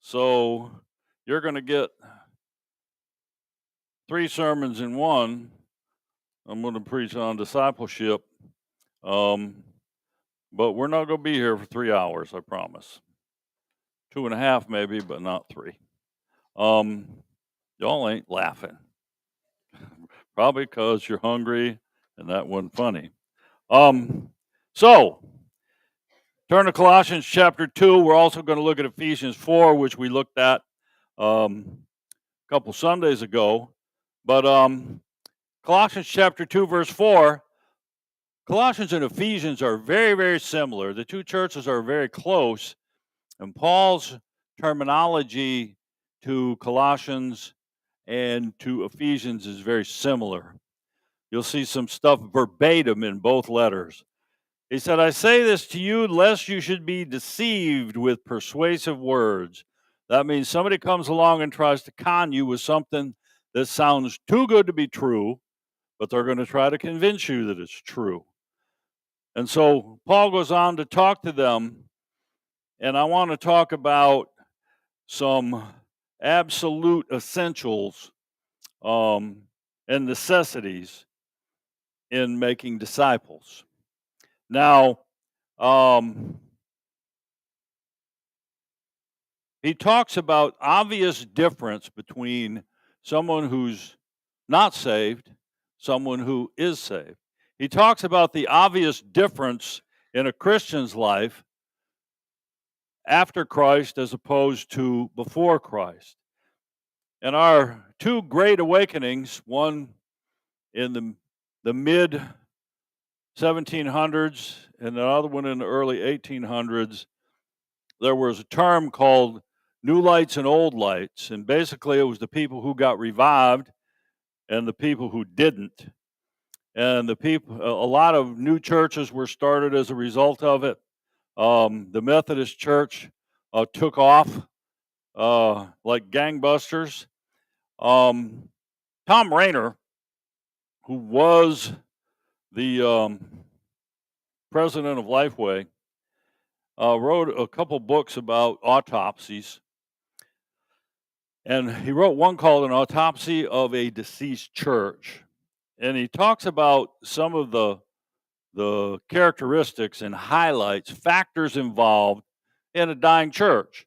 So you're going to get three sermons in one. I'm going to preach on discipleship, um, but we're not going to be here for 3 hours, I promise. 2.5 maybe, but not three. Y'all ain't laughing. Probably because you're hungry and that wasn't funny. So turn to Colossians chapter 2. We're also going to look at Ephesians 4, which we looked at a couple Sundays ago. But Colossians chapter 2, verse 4, Colossians and Ephesians are very, very similar. The two churches are very close, and Paul's terminology to Colossians and to Ephesians is very similar. You'll see some stuff verbatim in both letters. He said, I say this to you, lest you should be deceived with persuasive words. That means somebody comes along and tries to con you with something that sounds too good to be true, but they're going to try to convince you that it's true. And so Paul goes on to talk to them, and I want to talk about some absolute essentials and necessities in making disciples. Now, he talks about obvious difference between someone who's not saved, someone who is saved. He talks about the obvious difference in a Christian's life after Christ as opposed to before Christ. And our two great awakenings, one in the mid 1700s and the other one in the early 1800s, there was a term called New Lights and Old Lights. And basically, it was the people who got revived and the people who didn't. And a lot of new churches were started as a result of it. The Methodist Church took off like gangbusters. Tom Rainer, who was the president of Lifeway, wrote a couple books about autopsies. And he wrote one called An Autopsy of a Deceased Church. And he talks about some of the characteristics and highlights, factors involved in a dying church.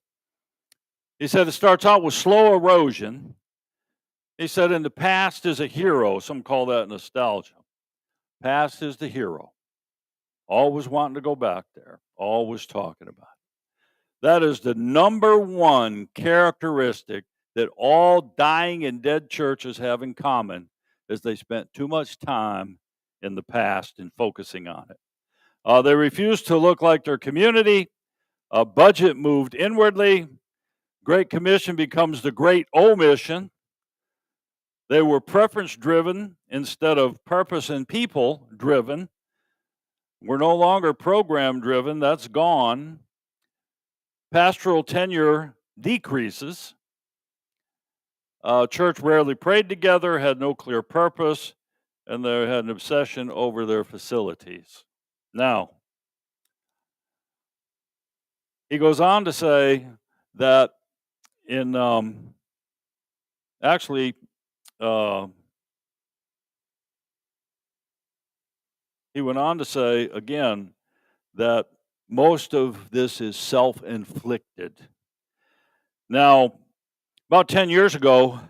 He said it starts out with slow erosion. He said in the past is a hero. Some call that nostalgia. Past is the hero. Always wanting to go back there. Always talking about it. That is the number one characteristic that all dying and dead churches have in common, is they spent too much time in the past and focusing on it. They refused to look like their community. A budget moved inwardly. Great Commission becomes the Great Omission. They were preference driven instead of purpose and people driven. We're no longer program driven. That's gone. Pastoral tenure decreases. Church rarely prayed together, had no clear purpose, and they had an obsession over their facilities. Now, he goes on to say that in he went on to say again that most of this is self-inflicted. Now, about 10 years ago,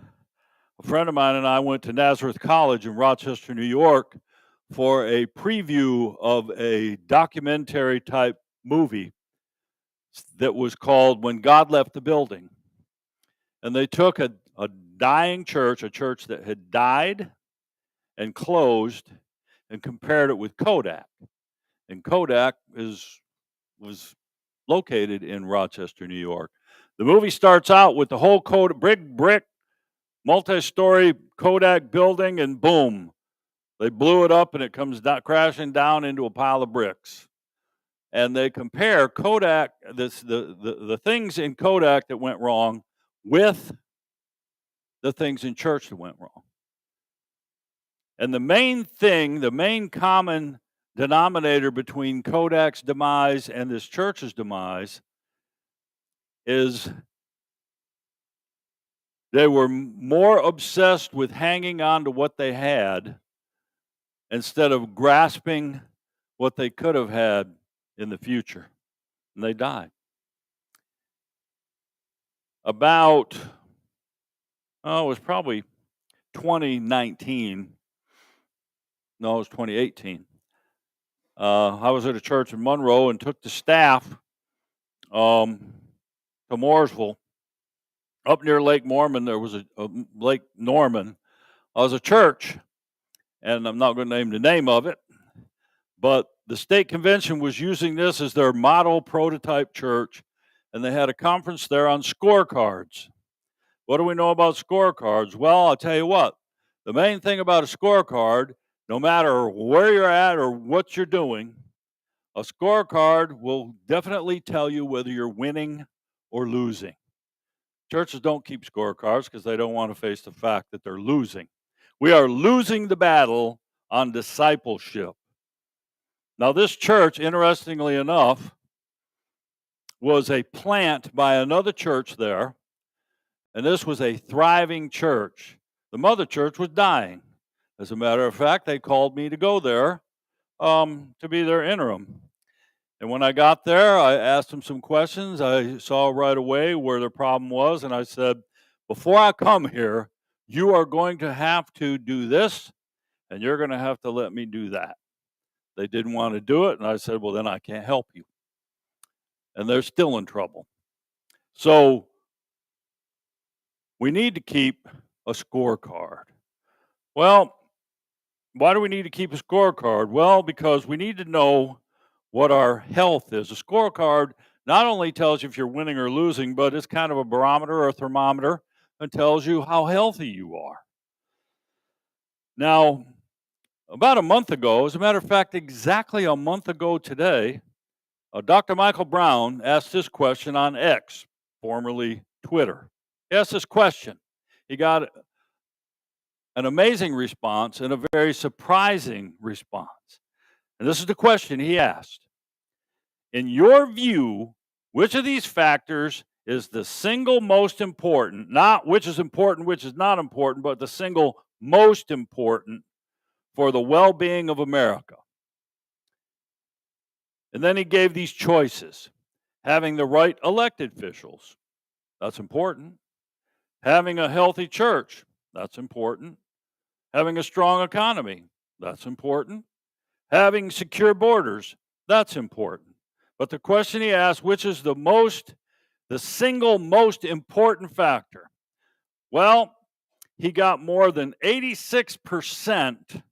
a friend of mine and I went to Nazareth College in Rochester, New York, for a preview of a documentary type movie that was called When God Left the Building. And they took a dying church, a church that had died and closed, and compared it with Kodak. And Kodak was located in Rochester, New York. The movie starts out with the whole big brick, multi-story Kodak building, and boom, they blew it up and it comes crashing down into a pile of bricks. And they compare Kodak, the things in Kodak that went wrong with the things in church that went wrong. And the main common denominator between Kodak's demise and this church's demise is They were more obsessed with hanging on to what they had instead of grasping what they could have had in the future. And they died. About, it was probably 2019. No, it was 2018. I was at a church in Monroe and took the staff to Mooresville. Up near Lake Norman, there was a Lake Norman. There was a church, and I'm not going to name the name of it, but the state convention was using this as their model prototype church, and they had a conference there on scorecards. What do we know about scorecards? Well, I'll tell you what. The main thing about a scorecard, no matter where you're at or what you're doing, a scorecard will definitely tell you whether you're winning or losing. Churches don't keep scorecards because they don't want to face the fact that they're losing. We are losing the battle on discipleship. Now, this church, interestingly enough, was a plant by another church there, and this was a thriving church. The mother church was dying. As a matter of fact, they called me to go there to be their interim. And when I got there, I asked them some questions. I saw right away where their problem was, and I said, before I come here, you are going to have to do this, and you're going to have to let me do that. They didn't want to do it, and I said, well, then I can't help you. And they're still in trouble. So we need to keep a scorecard. Well, why do we need to keep a scorecard? Well, because we need to know what our health is. A scorecard not only tells you if you're winning or losing, but it's kind of a barometer or a thermometer and tells you how healthy you are. Now, about a month ago, as a matter of fact, exactly a month ago today, Dr. Michael Brown asked this question on X, formerly Twitter. He asked this question. He got an amazing response and a very surprising response. And this is the question he asked. In your view, which of these factors is the single most important, not which is important, which is not important, but the single most important for the well-being of America? And then he gave these choices. Having the right elected officials, that's important. Having a healthy church, that's important. Having a strong economy, that's important. Having secure borders, that's important. But the question he asked, which is the single most important factor? Well, he got more than 86%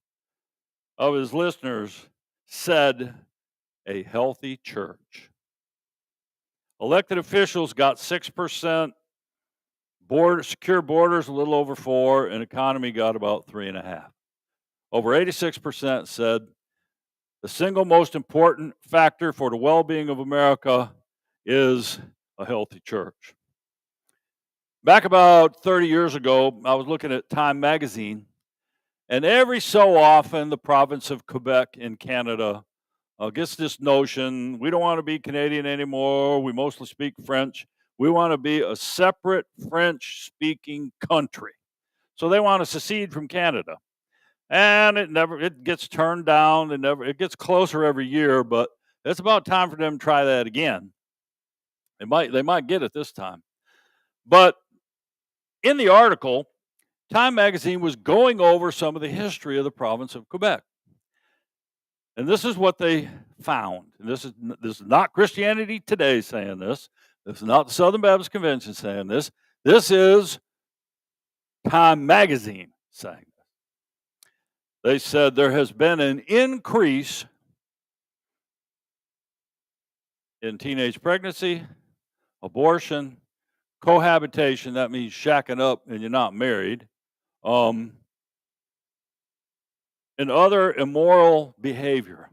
of his listeners said a healthy church. Elected officials got 6%, secure borders a little over 4%, and economy got about 3.5%. Over 86% said the single most important factor for the well-being of America is a healthy church. Back about 30 years ago, I was looking at Time magazine, and every so often the province of Quebec in Canada gets this notion, we don't want to be Canadian anymore, we mostly speak French, we want to be a separate French-speaking country. So they want to secede from Canada. And it gets turned down, it gets closer every year, but it's about time for them to try that again. They might get it this time. But in the article, Time magazine was going over some of the history of the province of Quebec. And this is what they found. And this is not Christianity Today saying this. This is not the Southern Baptist Convention saying this. This is Time magazine saying this. They said there has been an increase in teenage pregnancy, abortion, cohabitation, that means shacking up and you're not married, and other immoral behavior.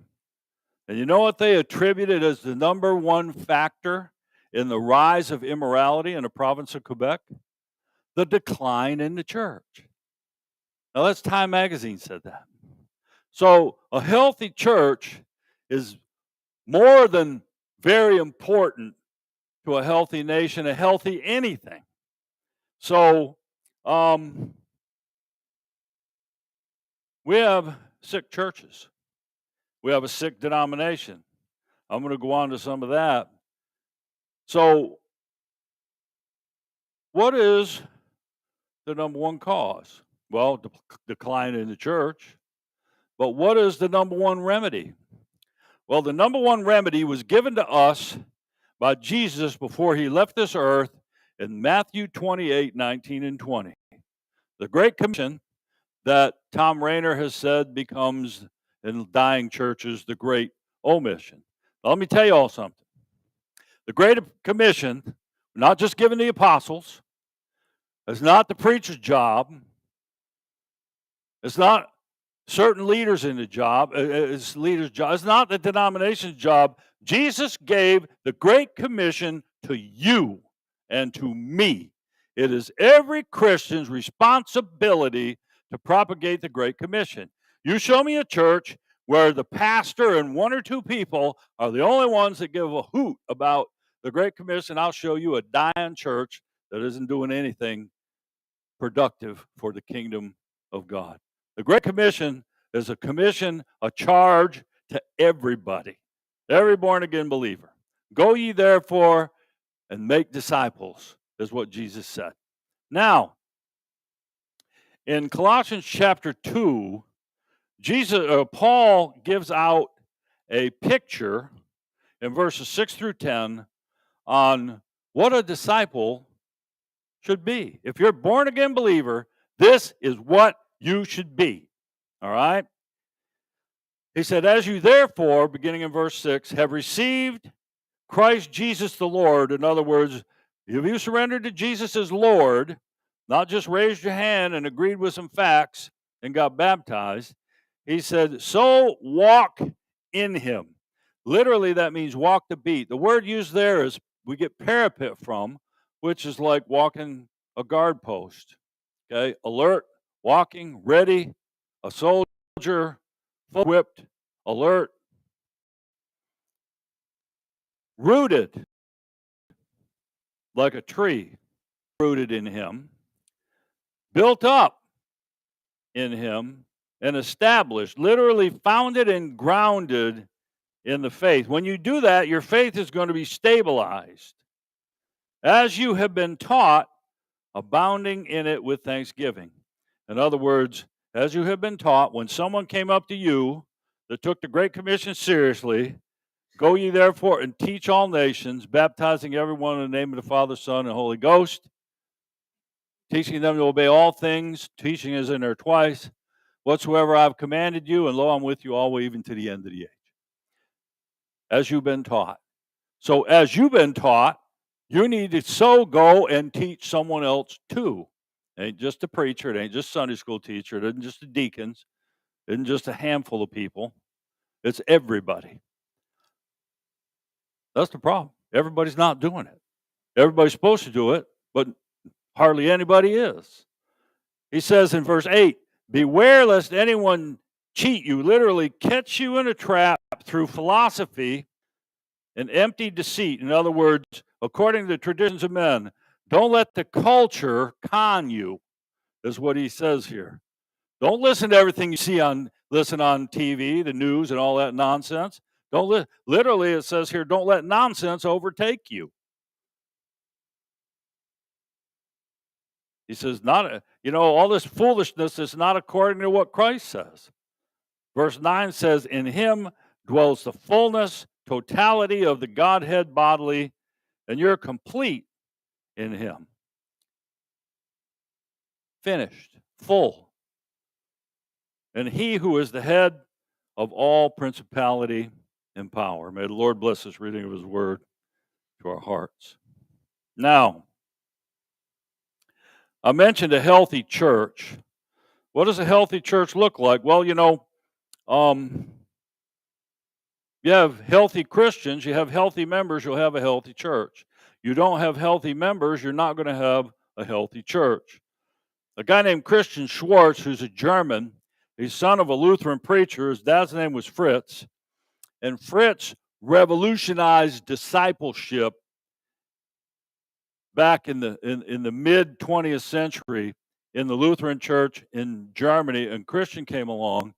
And you know what they attributed as the number one factor in the rise of immorality in the province of Quebec? The decline in the church. Now that's Time magazine said that. So a healthy church is more than very important to a healthy nation, a healthy anything. So We have sick churches. We have a sick denomination. I'm going to go on to some of that. So, what is the number one cause? Well, decline in the church. But what is the number one remedy? Well, the number one remedy was given to us by Jesus before he left this earth in Matthew 28:19 and 20. The Great Commission that Tom Rainer has said becomes in dying churches the Great Omission. Now, let me tell you all something. The Great Commission, not just given the apostles, it's not the preacher's job. It's not certain leaders in the job. It's leaders' job. It's not the denomination's job. Jesus gave the Great Commission to you and to me. It is every Christian's responsibility to propagate the Great Commission. You show me a church where the pastor and one or two people are the only ones that give a hoot about the Great Commission, I'll show you a dying church that isn't doing anything productive for the kingdom of God. The Great Commission is a commission, a charge to everybody, every born-again believer. Go ye therefore and make disciples, is what Jesus said. Now, in Colossians chapter 2, Paul gives out a picture in verses 6 through 10 on what a disciple should be. If you're a born-again believer, this is what you should be. All right? He said, as you therefore, beginning in verse 6, have received Christ Jesus the Lord, in other words, if you surrendered to Jesus as Lord, not just raised your hand and agreed with some facts and got baptized, he said, so walk in him. Literally, that means walk the beat. The word used there is we get parapet from, which is like walking a guard post. Okay, alert, walking, ready, a soldier, equipped, alert, rooted like a tree, rooted in him, built up in him, and established, literally founded and grounded in the faith. When you do that, your faith is going to be stabilized. As you have been taught, abounding in it with thanksgiving. In other words, as you have been taught, when someone came up to you that took the Great Commission seriously, go ye therefore and teach all nations, baptizing everyone in the name of the Father, Son, and Holy Ghost, teaching them to obey all things, teaching is in there twice, whatsoever I have commanded you, and lo, I'm with you always, even to the end of the age. As you've been taught. So as you've been taught, you need to so go and teach someone else too. It ain't just a preacher, it ain't just Sunday school teacher, it isn't just the deacons, it isn't just a handful of people. It's everybody. That's the problem. Everybody's not doing it. Everybody's supposed to do it, but hardly anybody is. He says in verse 8, beware lest anyone cheat you, literally catch you in a trap through philosophy and empty deceit. In other words, according to the traditions of men, don't let the culture con you, is what he says here. Don't listen to everything you see listen on TV, the news, and all that nonsense. Literally, it says here, don't let nonsense overtake you. He says, all this foolishness is not according to what Christ says. Verse 9 says, in him dwells the fullness, totality of the Godhead bodily, and you're complete in him. Finished, full. And he who is the head of all principality and power. May the Lord bless this reading of his word to our hearts. Now, I mentioned a healthy church. What does a healthy church look like? Well, you have healthy Christians, you have healthy members, you'll have a healthy church. You don't have healthy members, you're not going to have a healthy church. A guy named Christian Schwartz, who's a German, he's son of a Lutheran preacher. His dad's name was Fritz. And Fritz revolutionized discipleship back in the mid 20th century. in the Lutheran Church in Germany, and Christian came along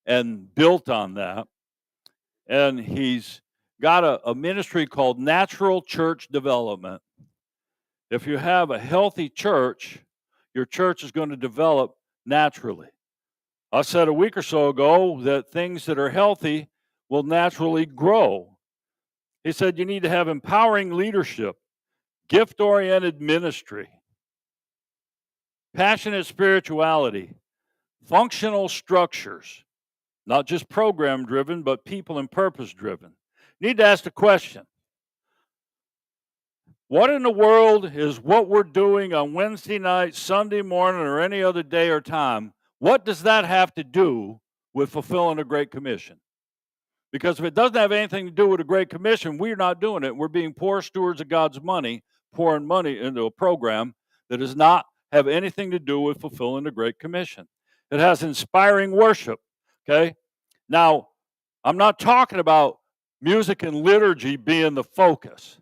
and built on that. And he's got a ministry called Natural Church Development. If you have a healthy church, your church is going to develop naturally. I said a week or so ago that things that are healthy will naturally grow. He said you need to have empowering leadership, gift-oriented ministry, passionate spirituality, functional structures, not just program-driven, but people and purpose-driven. You need to ask the question, what in the world is what we're doing on Wednesday night, Sunday morning, or any other day or time? What does that have to do with fulfilling the Great Commission? Because if it doesn't have anything to do with the Great Commission, we're not doing it. We're being poor stewards of God's money, pouring money into a program that does not have anything to do with fulfilling the Great Commission. It has inspiring worship, okay? Now, I'm not talking about music and liturgy being the focus.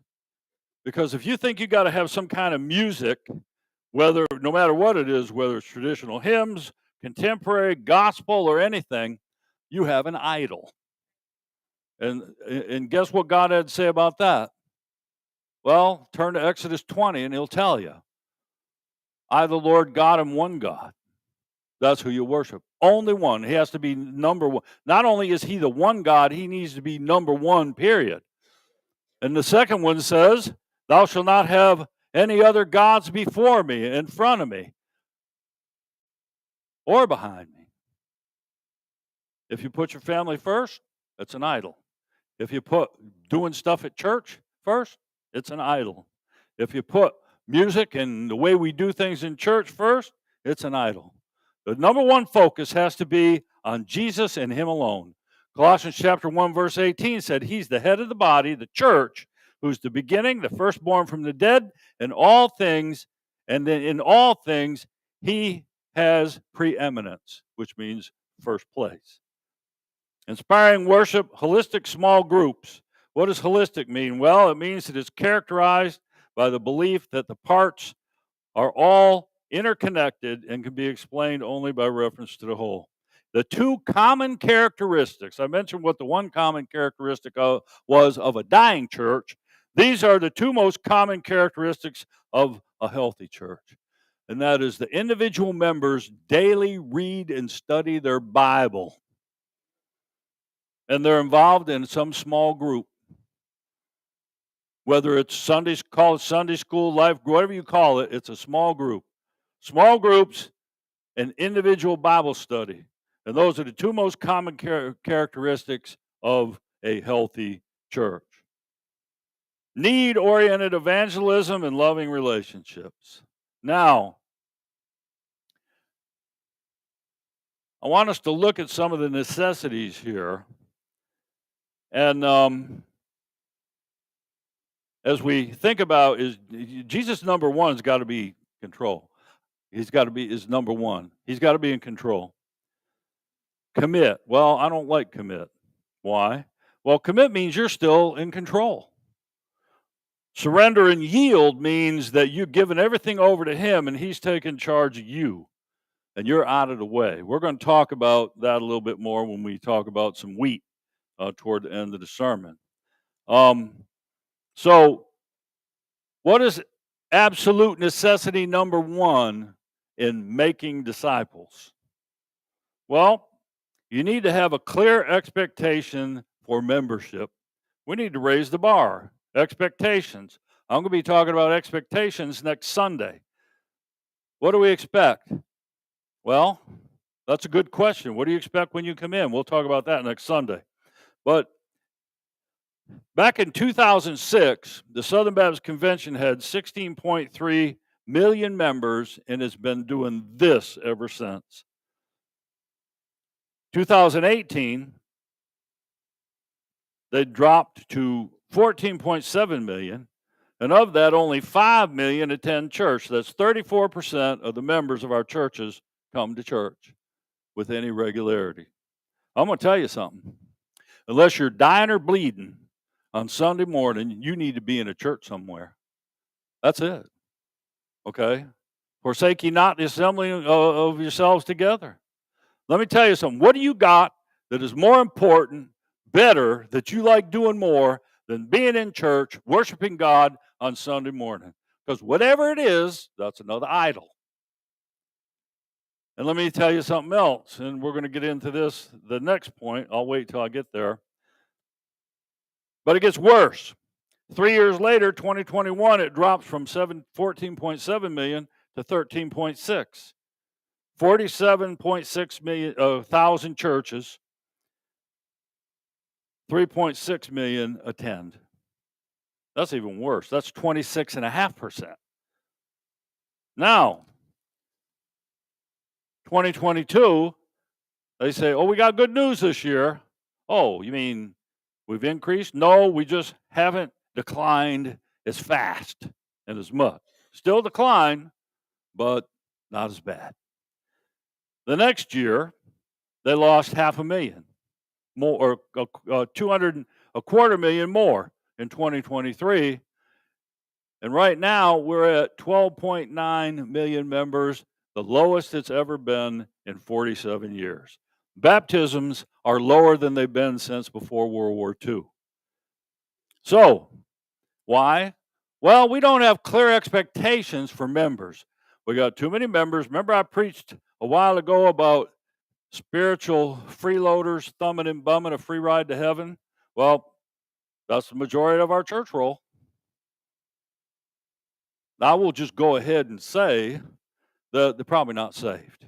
Because if you think you got to have some kind of music, no matter what it is, whether it's traditional hymns, contemporary, gospel, or anything, you have an idol. And guess what God had to say about that? Well, turn to Exodus 20 and he'll tell you. I, the Lord God, am one God. That's who you worship. Only one. He has to be number one. Not only is he the one God, he needs to be number one, period. And the second one says, thou shalt not have any other gods before me, in front of me, or behind me. If you put your family first, it's an idol. If you put doing stuff at church first, it's an idol. If you put music and the way we do things in church first, it's an idol. The number one focus has to be on Jesus and him alone. Colossians chapter 1, verse 18 said, he's the head of the body, the church, who's the beginning, the firstborn from the dead, and all things, and then in all things, he has preeminence, which means first place. Inspiring worship, holistic small groups. What does holistic mean? Well, it means that it's characterized by the belief that the parts are all interconnected and can be explained only by reference to the whole. The two common characteristics, I mentioned what the one common characteristic was of a dying church. These are the two most common characteristics of a healthy church. And that is the individual members daily read and study their Bible. And they're involved in some small group. Whether it's Sundays, call it Sunday school, life, whatever you call it, it's a small group. Small groups and individual Bible study. And those are the two most common characteristics of a healthy church. Need-oriented evangelism and loving relationships. Now, I want us to look at some of the necessities here. And as we think about, is Jesus number one's got to be control. He's got to be is number one. He's got to be in control. Commit. Well, I don't like commit. Why? Well, commit means you're still in control. Surrender and yield means that you've given everything over to him and he's taking charge of you and you're out of the way. We're going to talk about that a little bit more when we talk about some wheat toward the end of the sermon. So what is absolute necessity number one in making disciples? Well, you need to have a clear expectation for membership. We need to raise the bar. Expectations. I'm going to be talking about expectations next Sunday. What do we expect? Well, that's a good question. What do you expect when you come in? We'll talk about that next Sunday. But back in 2006, the Southern Baptist Convention had 16.3 million members and has been doing this ever since. 2018, they dropped to 14.7 million, and of that, only 5 million attend church. That's 34% of the members of our churches come to church with any regularity. I'm going to tell you something. Unless you're dying or bleeding on Sunday morning, you need to be in a church somewhere. That's it. Okay? Forsake ye not the assembling of yourselves together. Let me tell you something. What do you got that is more important, better, that you like doing more than being in church, worshiping God on Sunday morning? Because whatever it is, that's another idol. And let me tell you something else, and we're going to get into this the next point. I'll wait till I get there. But it gets worse. 3 years later, 2021, it drops from 14.7 million to 13.6. 47.6 million thousand churches, 3.6 million attend. That's even worse. That's 26.5%. Now, 2022, they say, oh, we got good news this year. Oh, you mean we've increased? No, we just haven't declined as fast and as much. Still decline, but not as bad. The next year, they lost 500,000 more, or 200, a quarter million more in 2023. And right now, we're at 12.9 million members, the lowest it's ever been in 47 years. Baptisms are lower than they've been since before World War II. So, why? Well, we don't have clear expectations for members. We got too many members. Remember, I preached a while ago about spiritual freeloaders thumbing and bumming a free ride to heaven? Well, that's the majority of our church roll. I will just go ahead and say that they're probably not saved.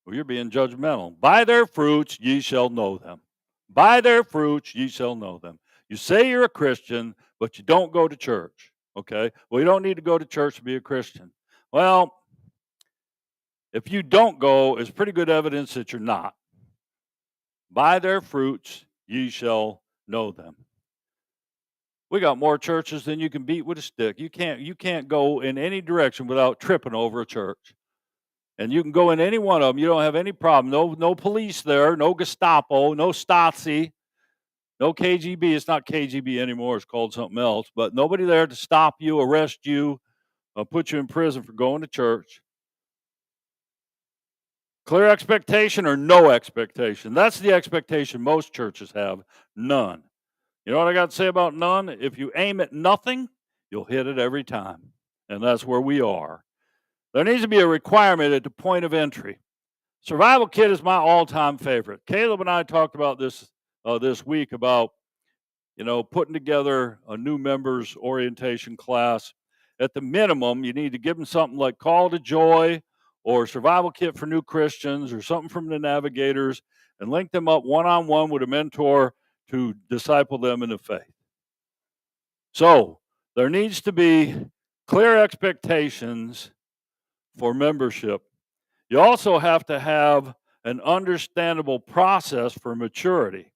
Well, you're being judgmental. By their fruits ye shall know them. By their fruits ye shall know them. You say you're a Christian, but you don't go to church. Okay? Well, you don't need to go to church to be a Christian. Well, if you don't go, it's pretty good evidence that you're not. By their fruits ye shall know them. We got more churches than you can beat with a stick. You can't go in any direction without tripping over a church. And you can go in any one of them. You don't have any problem. No police there, no Gestapo, no Stasi, no KGB. It's not KGB anymore. It's called something else. But nobody there to stop you, arrest you, put you in prison for going to church. Clear expectation or no expectation? That's the expectation most churches have. None. You know what I got to say about none? If you aim at nothing, you'll hit it every time. And that's where we are. There needs to be a requirement at the point of entry. Survival Kit is my all-time favorite. Caleb and I talked about this this week about, putting together a new members orientation class. At the minimum, you need to give them something like Call to Joy or Survival Kit for New Christians or something from the Navigators and link them up one-on-one with a mentor to disciple them in the faith. So there needs to be clear expectations for membership. You also have to have an understandable process for maturity.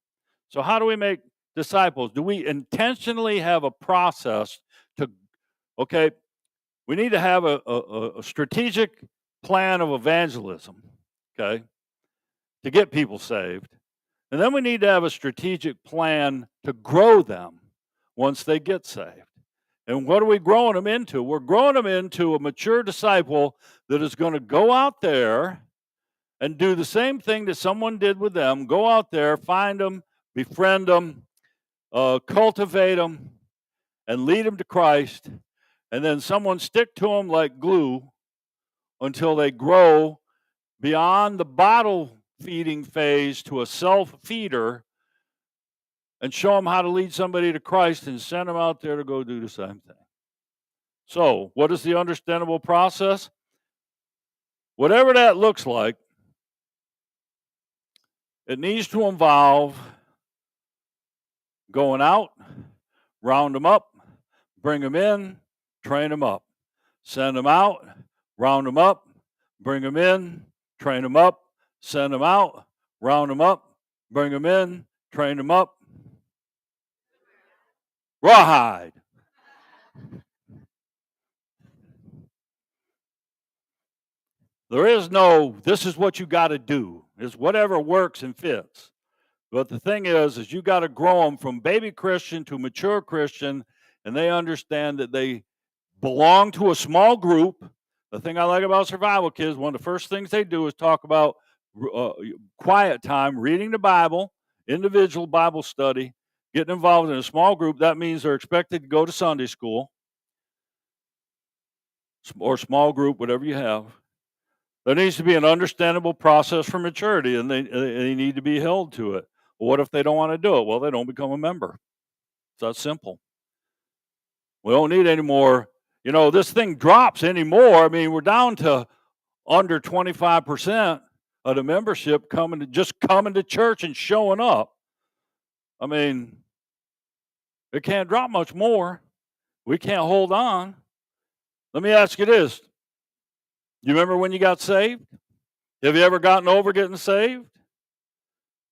So how do we make disciples? Do we intentionally have a process to, we need to have a strategic plan of evangelism, to get people saved. And then we need to have a strategic plan to grow them once they get saved. And what are we growing them into? We're growing them into a mature disciple that is going to go out there and do the same thing that someone did with them. Go out there, find them, befriend them, cultivate them, and lead them to Christ. And then someone stick to them like glue until they grow beyond the bottle feeding phase to a self-feeder and show them how to lead somebody to Christ and send them out there to go do the same thing. So, what is the understandable process? Whatever that looks like, it needs to involve going out, round them up, bring them in, train them up. Send them out, round them up, bring them in, train them up, send them out, round them up, bring them in, train them up. Rawhide. There is no, this is what you got to do. It's whatever works and fits. But the thing is you got to grow them from baby Christian to mature Christian, and they understand that they belong to a small group. The thing I like about survival kids, one of the first things they do is talk about uh, quiet time, reading the Bible, individual Bible study, getting involved in a small group. That means they're expected to go to Sunday school or small group, whatever you have. There needs to be an understandable process for maturity, and they need to be held to it. Well, what if they don't want to do it? Well, they don't become a member. It's that simple. We don't need any more. This thing drops anymore. I mean, we're down to under 25% of the membership coming to church and showing up. I mean, it can't drop much more. We can't hold on. Let me ask you this. You remember when you got saved? Have you ever gotten over getting saved?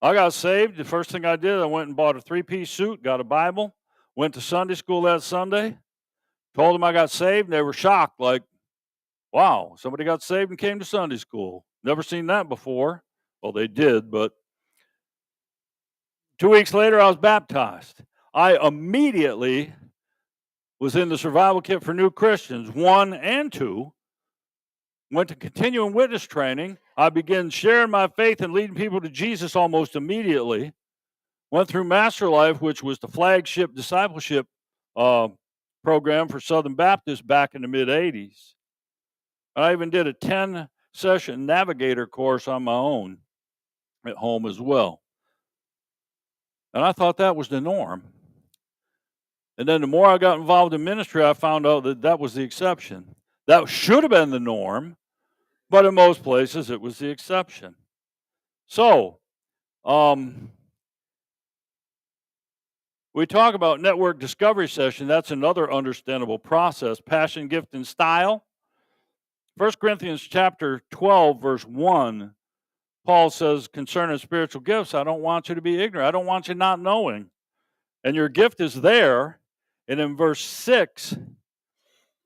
I got saved. The first thing I did, I went and bought a 3-piece suit, got a Bible, went to Sunday school that Sunday, told them I got saved, and they were shocked, like, wow, somebody got saved and came to Sunday school. Never seen that before. Well, they did, but 2 weeks later, I was baptized. I immediately was in the survival kit for new Christians, 1 and 2. Went to continuing witness training. I began sharing my faith and leading people to Jesus almost immediately. Went through Master Life, which was the flagship discipleship program for Southern Baptists back in the mid-'80s. I even did a 10-session navigator course on my own at home as well. And I thought that was the norm. And then the more I got involved in ministry, I found out that that was the exception. That should have been the norm, but in most places it was the exception. So, we talk about network discovery session. That's another understandable process. Passion, gift, and style. 1 Corinthians chapter 12, verse 1, Paul says, concerning spiritual gifts, I don't want you to be ignorant. I don't want you not knowing. And your gift is there. And in verse 6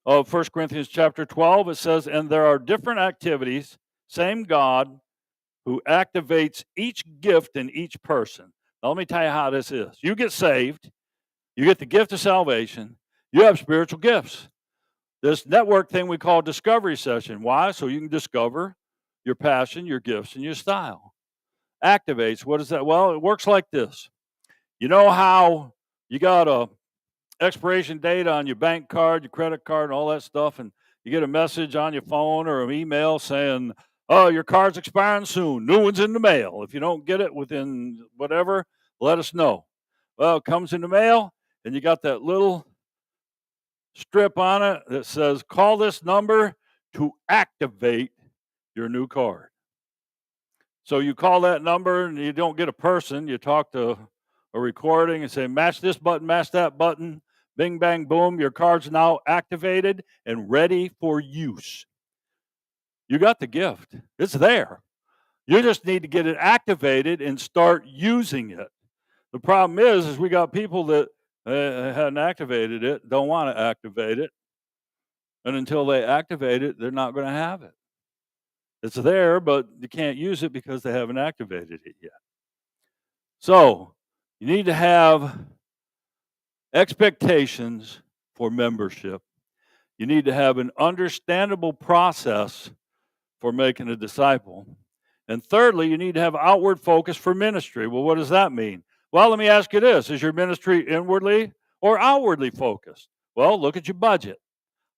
of 1 Corinthians chapter 12, it says, and there are different activities, same God, who activates each gift in each person. Now, let me tell you how this is. You get saved. You get the gift of salvation. You have spiritual gifts. This network thing we call discovery session. Why? So you can discover your passion, your gifts, and your style. Activates. What is that? Well, it works like this. You know how you got a expiration date on your bank card, your credit card, and all that stuff, and you get a message on your phone or an email saying, oh, your card's expiring soon. New one's in the mail. If you don't get it within whatever, let us know. Well, it comes in the mail, and you got that little strip on it that says, call this number to activate your new card. So you call that number, and you don't get a person. You talk to a recording and say, match this button, match that button. Bing, bang, boom. Your card's now activated and ready for use. You got the gift. It's there. You just need to get it activated and start using it. The problem is we got people that hadn't activated it, don't want to activate it. And until they activate it, they're not going to have it. It's there, but you can't use it because they haven't activated it yet. So you need to have expectations for membership. You need to have an understandable process for making a disciple. And thirdly, you need to have outward focus for ministry. Well, what does that mean? Well, let me ask you this. Is your ministry inwardly or outwardly focused? Well, look at your budget.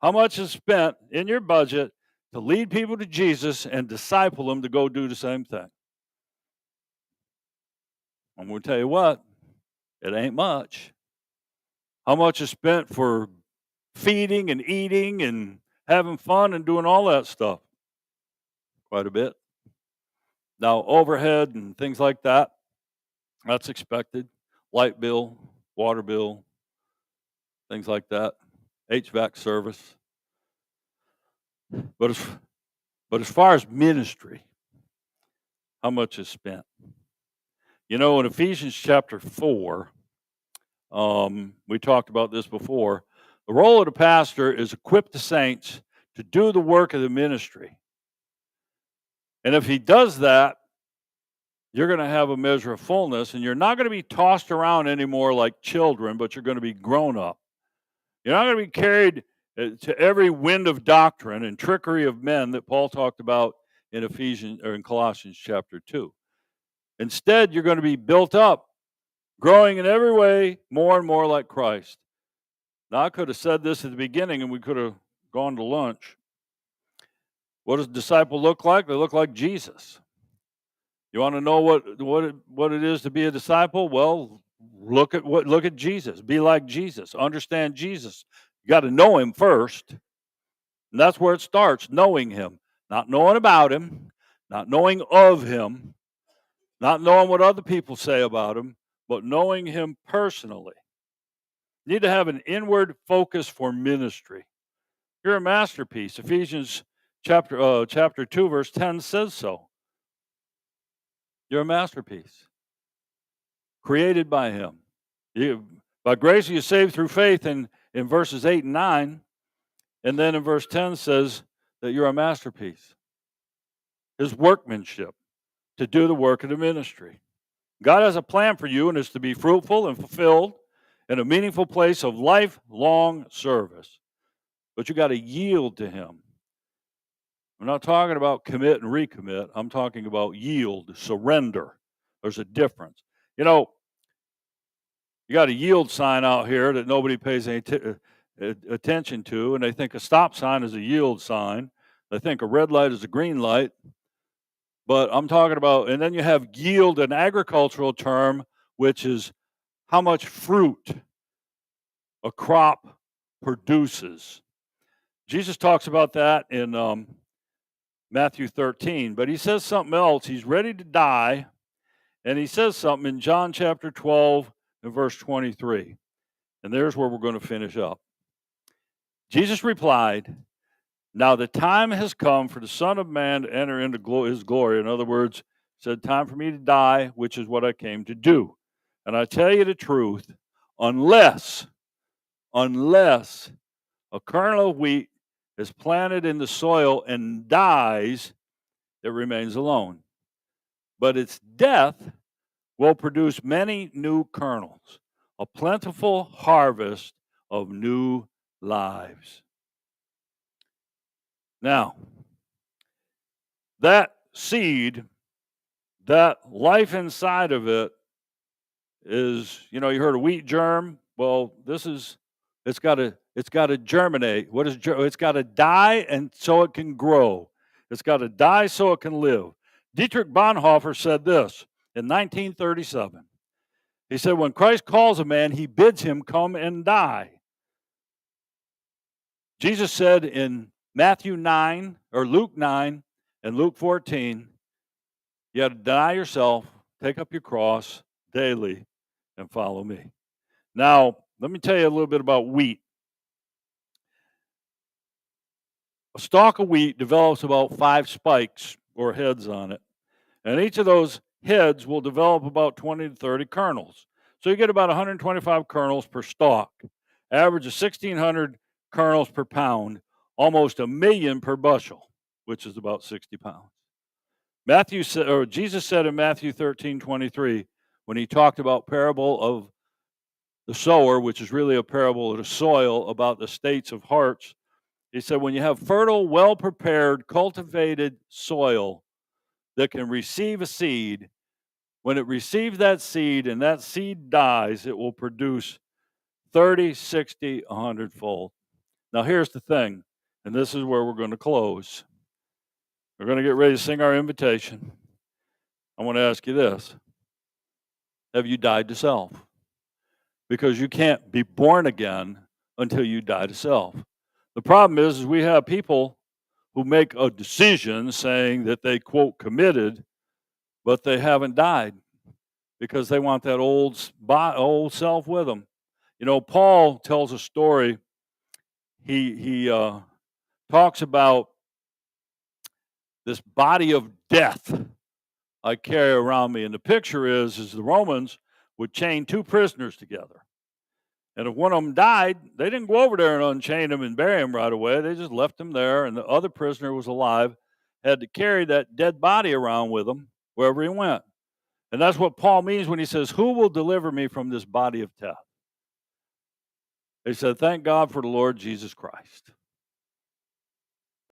How much is spent in your budget to lead people to Jesus and disciple them to go do the same thing? I'm going to tell you what, it ain't much. How much is spent for feeding and eating and having fun and doing all that stuff? Quite a bit. Now, overhead and things like that, that's expected. Light bill, water bill, things like that. HVAC service. But as far as ministry, how much is spent? In Ephesians chapter 4, we talked about this before. The role of the pastor is equip the saints to do the work of the ministry. And if he does that, you're going to have a measure of fullness, and you're not going to be tossed around anymore like children, but you're going to be grown up. You're not going to be carried to every wind of doctrine and trickery of men that Paul talked about in Ephesians or in Colossians chapter 2. Instead, you're going to be built up, growing in every way more and more like Christ. Now, I could have said this at the beginning and we could have gone to lunch. What does a disciple look like? They look like Jesus. You want to know what it is to be a disciple? Well, look at Jesus. Be like Jesus. Understand Jesus. You got to know him first. And that's where it starts, knowing him. Not knowing about him, not knowing of him, not knowing what other people say about him, but knowing him personally. You need to have an inward focus for ministry. You're a masterpiece. Ephesians chapter 2, verse 10 says so. You're a masterpiece, created by him. By grace you saved through faith in verses 8 and 9. And then in verse 10 says that you're a masterpiece. His workmanship to do the work of the ministry. God has a plan for you, and it's to be fruitful and fulfilled in a meaningful place of lifelong service. But you got to yield to him. I'm not talking about commit and recommit. I'm talking about yield, surrender. There's a difference. You know, you got a yield sign out here that nobody pays any attention to, and they think a stop sign is a yield sign. They think a red light is a green light. But I'm talking about, and then you have yield, an agricultural term, which is how much fruit a crop produces. Jesus talks about that in Matthew 13, but he says something else. He's ready to die, and he says something in John chapter 12 and verse 23. And there's where we're going to finish up. Jesus replied, "Now the time has come for the Son of Man to enter into his glory." In other words, he said, time for me to die, which is what I came to do. And I tell you the truth, unless a kernel of wheat is planted in the soil and dies, it remains alone. But its death will produce many new kernels, a plentiful harvest of new lives. Now, that seed, that life inside of it is, you heard of wheat germ. Well, it's got to germinate. It's got to die and so it can grow. It's got to die so it can live. Dietrich Bonhoeffer said this in 1937. He said, when Christ calls a man, he bids him come and die. Jesus said in Matthew 9, or Luke 9, and Luke 14, you have to deny yourself, take up your cross daily, and follow me. Now, let me tell you a little bit about wheat. A stalk of wheat develops about 5 spikes or heads on it. And each of those heads will develop about 20 to 30 kernels. So you get about 125 kernels per stalk, average of 1,600 kernels per pound, almost 1 million per bushel, which is about 60 pounds. Jesus said in Matthew 13:23, when he talked about parable of the sower, which is really a parable of the soil, about the states of hearts, he said, when you have fertile, well-prepared, cultivated soil that can receive a seed, when it receives that seed and that seed dies, it will produce 30, 60, 100-fold. Now, here's the thing, and this is where we're going to close. We're going to get ready to sing our invitation. I want to ask you this. Have you died to self? Because you can't be born again until you die to self. The problem is we have people who make a decision saying that they, quote, committed, but they haven't died because they want that old self with them. Paul tells a story. He talks about this body of death I carry around me. And the picture is the Romans would chain 2 prisoners together. And if one of them died, they didn't go over there and unchain him and bury him right away. They just left him there, and the other prisoner was alive, had to carry that dead body around with him wherever he went. And that's what Paul means when he says, who will deliver me from this body of death? They said, "Thank God for the Lord Jesus Christ."